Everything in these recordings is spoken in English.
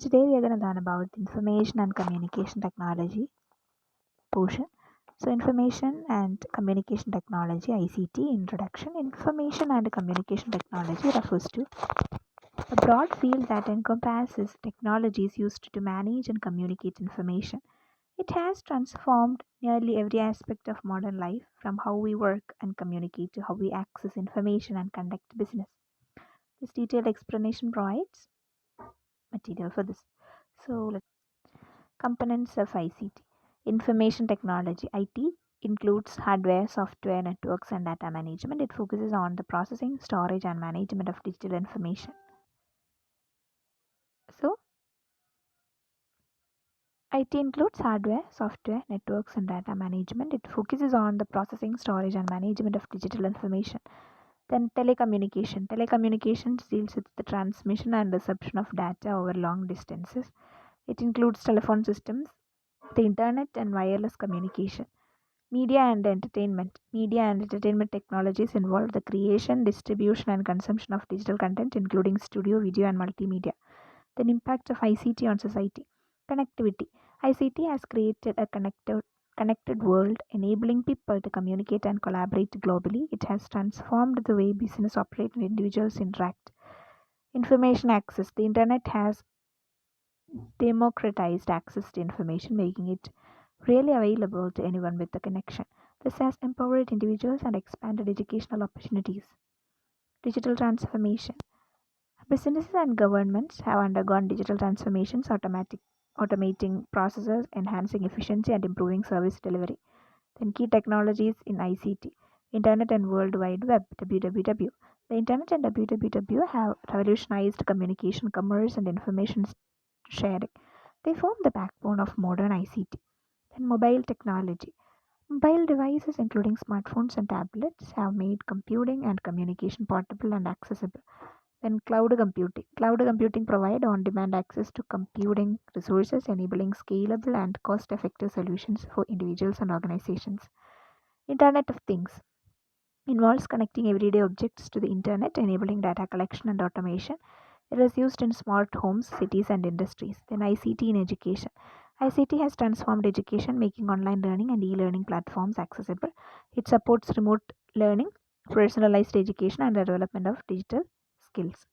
today we are going to learn about information and communication technology portion. So, information and communication technology (ICT) introduction. Information and communication technology refers to a broad field that encompasses technologies used to manage and communicate information. It has transformed nearly every aspect of modern life, from how we work and communicate to how we access information and conduct business. This detailed explanation provides material for this. So, components of ICT. Information technology (IT) includes hardware, software, networks, and data management. It focuses on the processing, storage, and management of digital information. So, IT includes hardware, software, networks, and data management. It focuses on the processing, storage, and management of digital information. Then, telecommunication. Telecommunications deals with the transmission and reception of data over long distances. It includes telephone systems, the internet, and wireless communication. Media and entertainment. Media and entertainment technologies involve the creation, distribution, and consumption of digital content, including studio, video, and multimedia. Then, impact of ICT on society. Connectivity. ICT has created a connected world, enabling people to communicate and collaborate globally. It has transformed the way business operate and individuals interact. Information access. The internet has democratized access to information, making it really available to anyone with a connection. This has empowered individuals and expanded educational opportunities. Digital transformation. Businesses and governments have undergone digital transformations, automating processes, enhancing efficiency, and improving service delivery. Then, key technologies in ICT. Internet and World Wide Web (WWW). The Internet and WWW have revolutionized communication, commerce, and information sharing. They form the backbone of modern ICT. Then, mobile technology. Mobile devices, including smartphones and tablets, have made computing and communication portable and accessible. Then, cloud computing. Cloud computing provide on-demand access to computing resources, enabling scalable and cost-effective solutions for individuals and organizations. Internet of Things involves connecting everyday objects to the internet, enabling data collection and automation. It is used in smart homes, cities, and industries. Then, ICT in education. ICT has transformed education, making online learning and e-learning platforms accessible. It supports remote learning, personalized education, and the development of digital skills.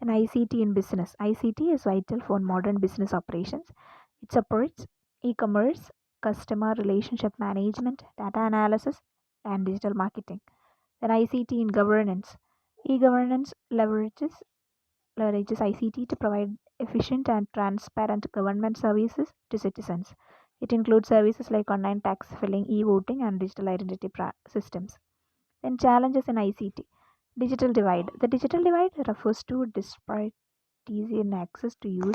And ICT in business. ICT is vital for modern business operations. It supports e-commerce, customer relationship management, data analysis, and digital marketing. Then, ICT in governance. E-governance leverages ICT to provide efficient and transparent government services to citizens. It includes services like online tax filing, e-voting, and digital identity systems. Then, challenges in ICT. Digital divide. The digital divide refers to disparities in access to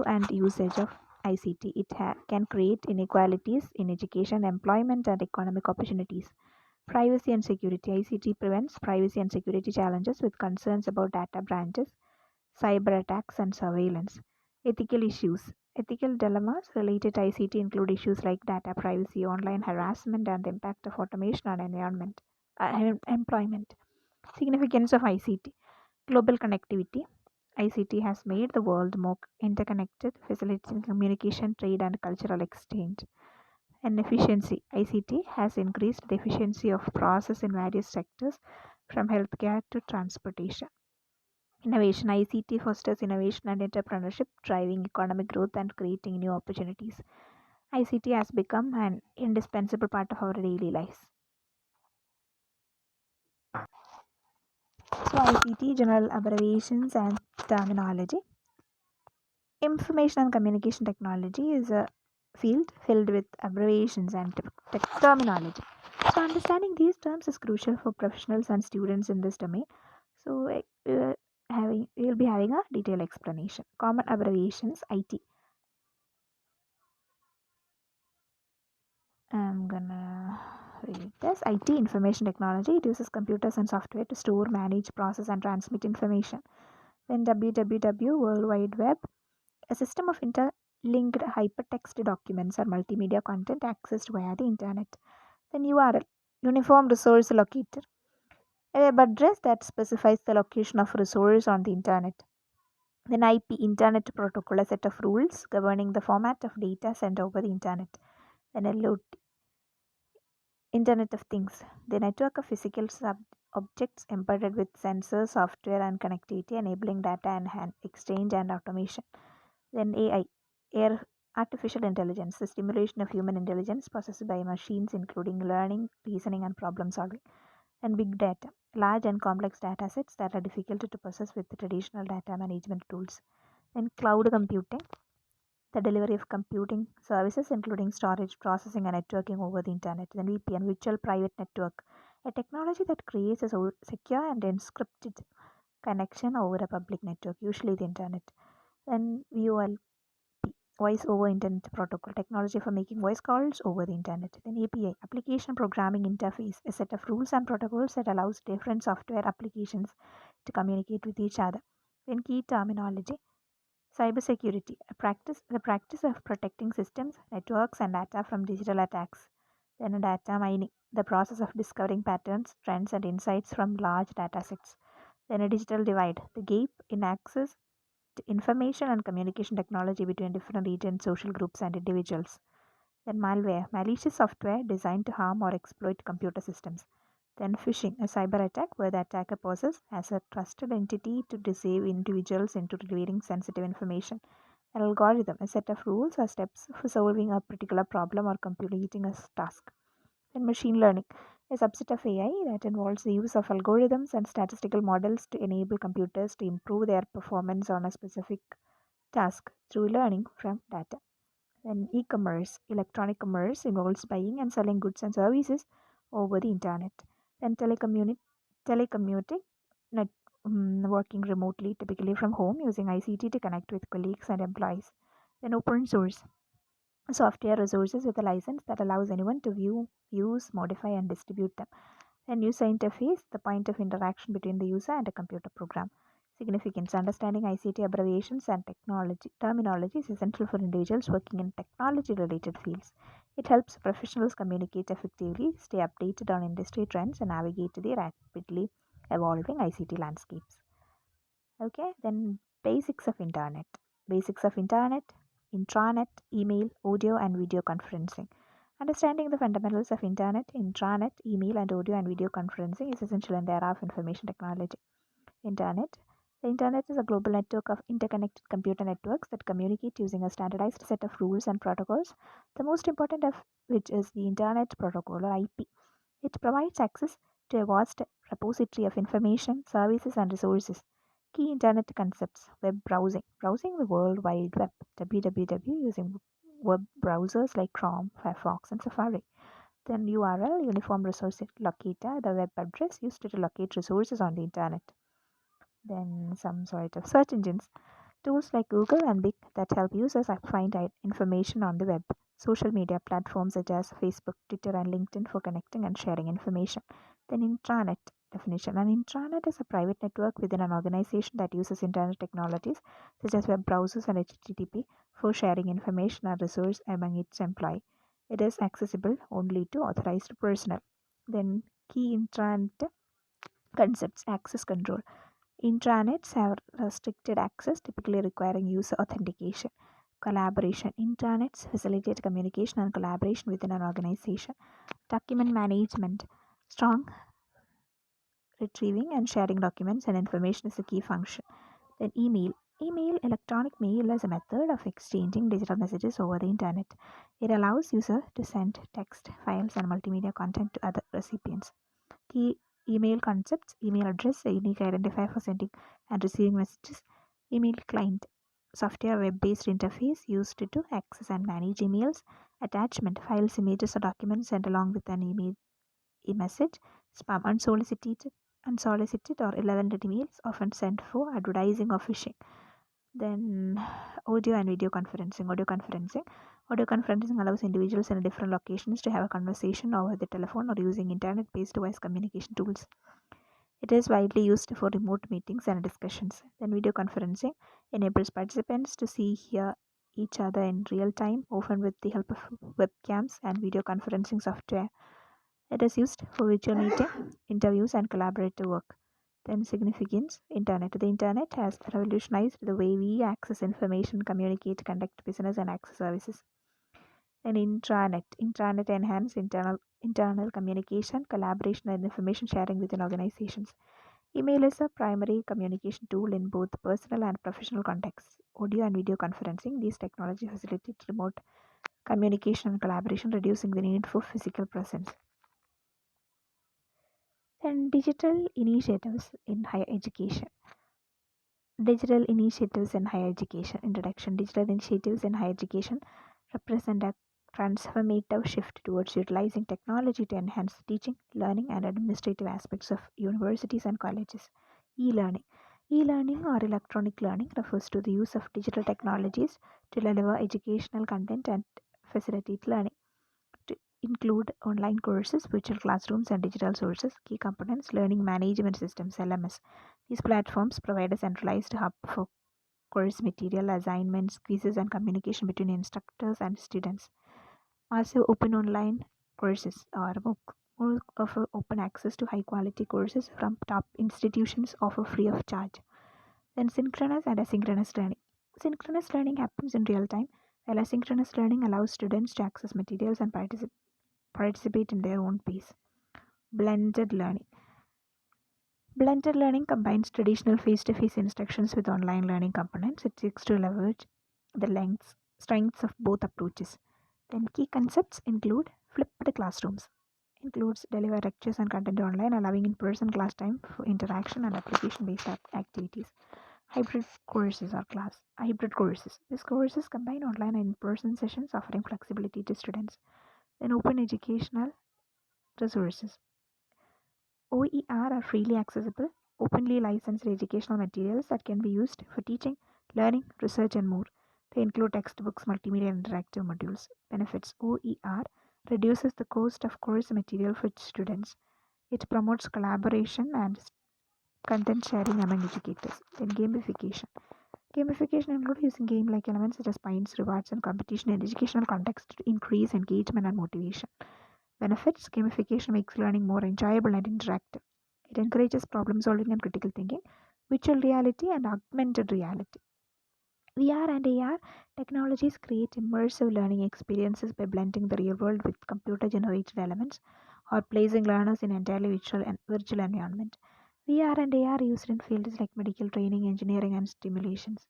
and usage of ICT. It can create inequalities in education, employment, and economic opportunities. Privacy and security. ICT prevents privacy and security challenges with concerns about data branches, cyber attacks, and surveillance. Ethical issues. Ethical dilemmas related to ICT include issues like data privacy, online harassment, and the impact of automation on employment. Significance of ICT. Global connectivity. ICT has made the world more interconnected, facilitating communication, trade, and cultural exchange. And efficiency. ICT has increased the efficiency of process in various sectors, from healthcare to transportation. Innovation. ICT fosters innovation and entrepreneurship, driving economic growth and creating new opportunities. ICT has become an indispensable part of our daily lives. So, ICT general abbreviations and terminology. Information and communication technology is a field filled with abbreviations and terminology. So, understanding these terms is crucial for professionals and students in this domain. So, we will be having a detailed explanation. Common abbreviations IT. I'm gonna read this. IT, information technology. It uses computers and software to store, manage, process, and transmit information. Then WWW, World Wide Web, a system of interlinked hypertext documents or multimedia content accessed via the internet. Then URL, Uniform Resource Locator, a web address that specifies the location of resource on the internet. Then IP, Internet Protocol, a set of rules governing the format of data sent over the Internet. Then LOT, Internet of Things, the network of physical objects embedded with sensors, software, and connectivity, enabling data and exchange and automation. Then AI, Air Artificial Intelligence, the stimulation of human intelligence processed by machines, including learning, reasoning, and problem solving. And big data, large and complex data sets that are difficult to process with the traditional data management tools. Then cloud computing, the delivery of computing services, including storage, processing, and networking over the internet. Then VPN, virtual private network, a technology that creates a secure and encrypted connection over a public network, usually the internet. Then VoIP, voice over internet protocol, technology for making voice calls over the internet. Then API, application programming interface, a set of rules and protocols that allows different software applications to communicate with each other. Then key terminology, cybersecurity, the practice of protecting systems, networks, and data from digital attacks. Then data mining, the process of discovering patterns, trends, and insights from large data sets. Then a digital divide, the gap in access to information and communication technology between different regions, social groups, and individuals. Then malware, malicious software designed to harm or exploit computer systems. Then phishing, a cyber attack where the attacker poses as a trusted entity to deceive individuals into revealing sensitive information. An algorithm, a set of rules or steps for solving a particular problem or completing a task. Then machine learning, a subset of AI that involves the use of algorithms and statistical models to enable computers to improve their performance on a specific task through learning from data. Then e-commerce, electronic commerce involves buying and selling goods and services over the internet. Then telecommuting, net, working remotely, typically from home, using ICT to connect with colleagues and employees. Then open source, software resources with a license that allows anyone to view, use, modify, and distribute them. Then user interface, the point of interaction between the user and a computer program. Significance, understanding ICT abbreviations and technology terminology is essential for individuals working in technology related fields. It helps professionals communicate effectively, stay updated on industry trends, and navigate the rapidly evolving ICT landscapes. Okay, then basics of internet. Basics of internet, intranet, email, audio, and video conferencing. Understanding the fundamentals of internet, intranet, email, and audio and video conferencing is essential in the era of information technology. Internet. The internet is a global network of interconnected computer networks that communicate using a standardized set of rules and protocols, the most important of which is the Internet Protocol or IP. It provides access to a vast repository of information, services, and resources. Key Internet concepts: web browsing, browsing the World Wide Web, www, using web browsers like Chrome, Firefox, and Safari. Then URL, Uniform Resource Locator, the web address used to locate resources on the internet. Then some sort of search engines, tools like Google and Bing that help users find information on the web. Social media platforms such as Facebook, Twitter, and LinkedIn for connecting and sharing information. Then intranet definition. An intranet is a private network within an organization that uses internet technologies such as web browsers and HTTP for sharing information and resources among its employees. It is accessible only to authorized personnel. Then key intranet concepts: access control. Intranets have restricted access, typically requiring user authentication. Collaboration. Intranets facilitate communication and collaboration within an organization. Document management. Strong retrieving and sharing documents and information is a key function. Then email. Electronic mail, is a method of exchanging digital messages over the internet. It allows users to send text, files, and multimedia content to other recipients. Key email concepts: email address, a unique identifier for sending and receiving messages. Email client, software web-based interface used to access and manage emails. Attachment, files, images, or documents sent along with an email message. Spam, unsolicited or irrelevant emails often sent for advertising or phishing. Then audio and video conferencing. Audio conferencing allows individuals in different locations to have a conversation over the telephone or using internet-based voice communication tools. It is widely used for remote meetings and discussions. Then video conferencing enables participants to hear each other in real time, often with the help of webcams and video conferencing software. It is used for virtual meeting, interviews, and collaborative work. Then significance, internet. The internet has revolutionized the way we access information, communicate, conduct business, and access services. Then intranet. Intranet enhance internal communication, collaboration, and information sharing within organizations. Email is a primary communication tool in both personal and professional contexts. Audio and video conferencing. These technologies facilitate remote communication and collaboration, reducing the need for physical presence. Then digital initiatives in higher education. Digital initiatives in higher education. Introduction. Digital initiatives in higher education represent a transformative shift towards utilizing technology to enhance teaching, learning, and administrative aspects of universities and colleges. E-learning. E-learning or electronic learning refers to the use of digital technologies to deliver educational content and facilitate learning, to include online courses, virtual classrooms, and digital sources. Key components: learning management systems (LMS). These platforms provide a centralized hub for course material, assignments, quizzes, and communication between instructors and students. Massive open online courses or MOOC offer open access to high quality courses from top institutions offer free of charge. Then synchronous and asynchronous learning. Synchronous learning happens in real time, while asynchronous learning allows students to access materials and participate in their own pace. Blended learning. Blended learning combines traditional face-to-face instructions with online learning components. It seeks to leverage the strengths of both approaches. Then key concepts include flipped classrooms. Includes deliver lectures and content online, allowing in-person class time for interaction and application-based activities. Hybrid courses. These courses combine online and in-person sessions, offering flexibility to students. Then open educational resources. OER are freely accessible, openly licensed educational materials that can be used for teaching, learning, research, and more. They include textbooks, multimedia, and interactive modules. Benefits: OER reduces the cost of course material for students. It promotes collaboration and content sharing among educators. Then gamification. Gamification includes using game-like elements such as points, rewards, and competition in educational context to increase engagement and motivation. Benefits: gamification makes learning more enjoyable and interactive. It encourages problem solving and critical thinking. Virtual reality and augmented reality. VR and AR technologies create immersive learning experiences by blending the real world with computer generated elements or placing learners in entirely virtual environment. VR and AR are used in fields like medical training, engineering, and stimulations.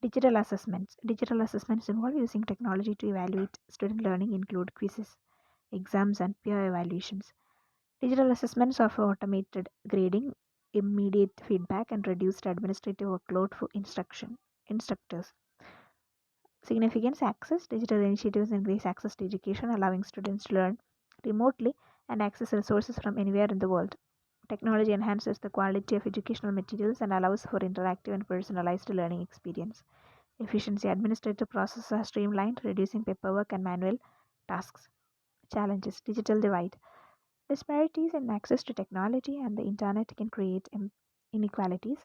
Digital assessments. Digital assessments involve using technology to evaluate student learning, include quizzes, exams, and peer evaluations. Digital assessments offer automated grading, immediate feedback, and reduced administrative workload for instructors. Significance: access. Digital initiatives increase access to education, allowing students to learn remotely and access resources from anywhere in the world. Technology enhances the quality of educational materials and allows for interactive and personalized learning experience. Efficiency: administrative processes are streamlined, reducing paperwork and manual tasks. Challenges: digital divide. Disparities in access to technology and the internet can create inequalities.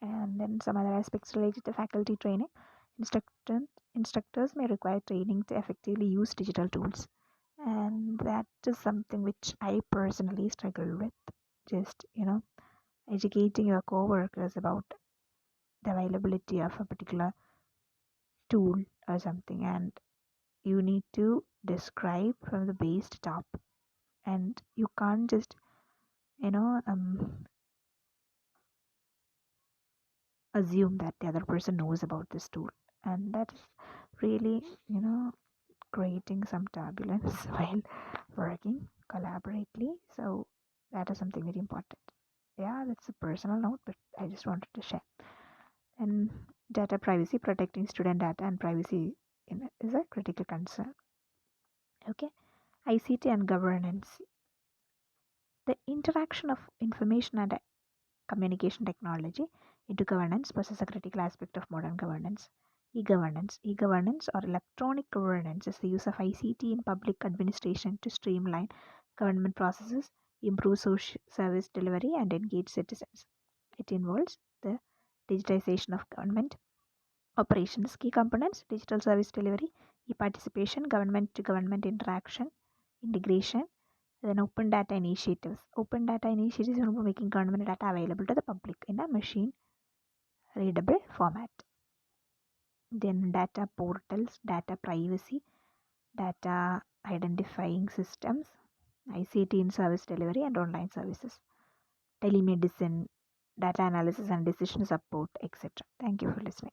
And then some other aspects related to faculty training. Instructors may require training to effectively use digital tools. And that is something which I personally struggle with. Just, educating your coworkers about the availability of a particular tool or something. And you need to describe from the base to top. And you can't just, you know, assume that the other person knows about this tool, and that is really creating some turbulence while working collaboratively. So that is something very important. Yeah, that's a personal note, but I just wanted to share. And data privacy, protecting student data and privacy is a critical concern. Okay. ICT and governance. The interaction of information and communication technology into governance possesses a critical aspect of modern governance. E-governance. E-governance or electronic governance is the use of ICT in public administration to streamline government processes, improve social service delivery, and engage citizens. It involves the digitization of government operations. Key components: digital service delivery, e-participation, government to government interaction, integration, Then open data initiatives. Open data initiatives are making government data available to the public in a machine readable format. Then data portals, data privacy, data identifying systems, ICT in service delivery and online services, telemedicine, data analysis and decision support, etc. Thank you for listening.